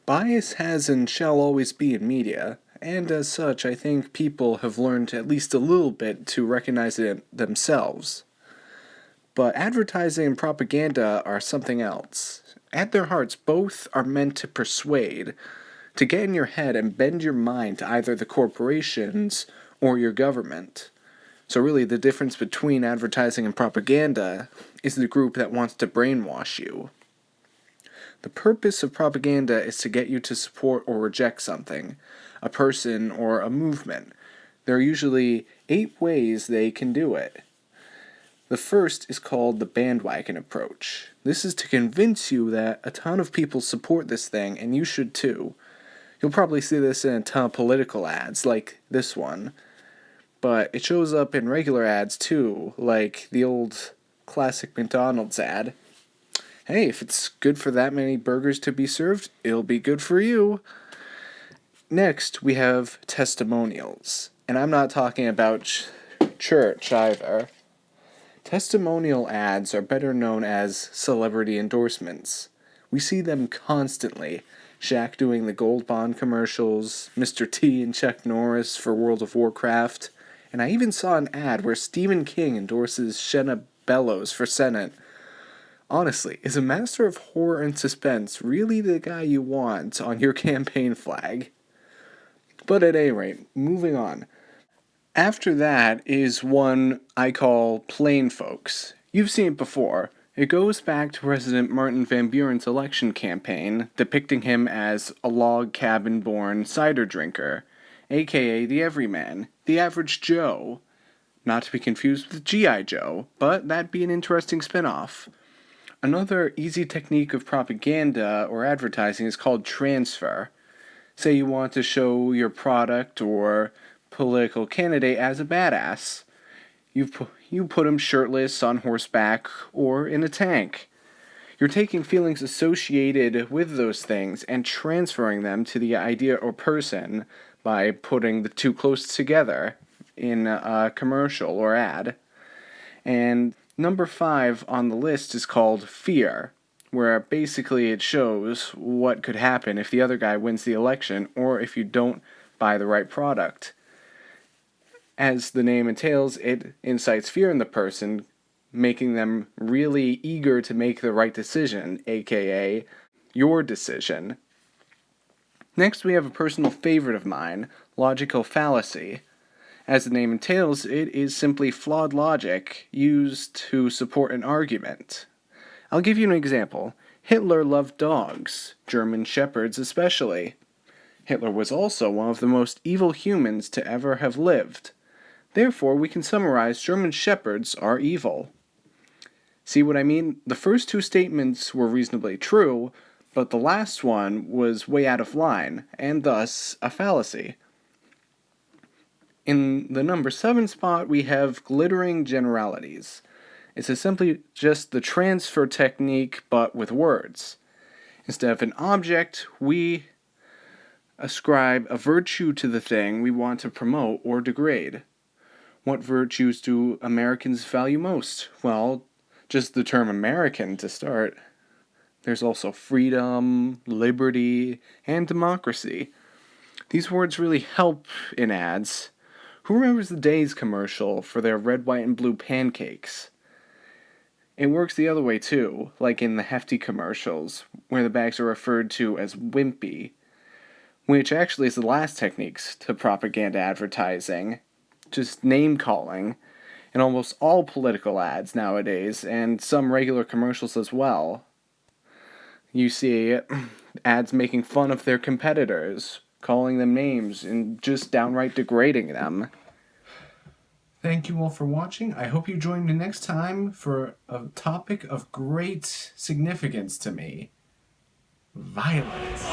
Bias has and shall always be in media, and as such, I think people have learned at least a little bit to recognize it themselves. But advertising and propaganda are something else. At their hearts, both are meant to persuade, to get in your head and bend your mind to either the corporations or your government. So, really, the difference between advertising and propaganda is the group that wants to brainwash you. The purpose of propaganda is to get you to support or reject something, a person or a movement. There are usually 8 ways they can do it. The first is called the bandwagon approach. This is to convince you that a ton of people support this thing and you should too. You'll probably see this in a ton of political ads like this one, but it shows up in regular ads too, like the old classic McDonald's ad. Hey, if it's good for that many burgers to be served, it'll be good for you. Next, we have testimonials. And I'm not talking about church either. Testimonial ads are better known as celebrity endorsements. We see them constantly. Shaq doing the Gold Bond commercials, Mr. T and Chuck Norris for World of Warcraft, and I even saw an ad where Stephen King endorses Shenna Bellows for Senate. Honestly, is a master of horror and suspense really the guy you want on your campaign flag? But at any rate, moving on. After that is one I call Plain Folks. You've seen it before. It goes back to President Martin Van Buren's election campaign, depicting him as a log cabin-born cider drinker, aka the everyman, the average Joe. Not to be confused with G.I. Joe, but that'd be an interesting spin-off. Another easy technique of propaganda or advertising is called transfer. Say you want to show your product or political candidate as a badass. You put him shirtless, on horseback, or in a tank. You're taking feelings associated with those things and transferring them to the idea or person by putting the two close together in a commercial or ad. And number 5 on the list is called fear, where basically it shows what could happen if the other guy wins the election or if you don't buy the right product. As the name entails, it incites fear in the person, making them really eager to make the right decision, aka your decision. Next, we have a personal favorite of mine, logical fallacy. As the name entails, it is simply flawed logic used to support an argument. I'll give you an example. Hitler loved dogs, German shepherds especially. Hitler was also one of the most evil humans to ever have lived. Therefore, we can summarize German shepherds are evil. See what I mean? The first 2 statements were reasonably true, but the last one was way out of line, and thus a fallacy. In the number 7 spot, we have glittering generalities. It's simply just the transfer technique, but with words. Instead of an object, we ascribe a virtue to the thing we want to promote or degrade. What virtues do Americans value most? Well, just the term American to start. There's also freedom, liberty, and democracy. These words really help in ads. Who remembers the Days commercial for their red, white, and blue pancakes? It works the other way too, like in the Hefty commercials, where the bags are referred to as wimpy, which actually is the last techniques to propaganda advertising. Just name-calling, in almost all political ads nowadays, and some regular commercials as well. You see ads making fun of their competitors, calling them names, and just downright degrading them. Thank you all for watching. I hope you join me next time for a topic of great significance to me: violence.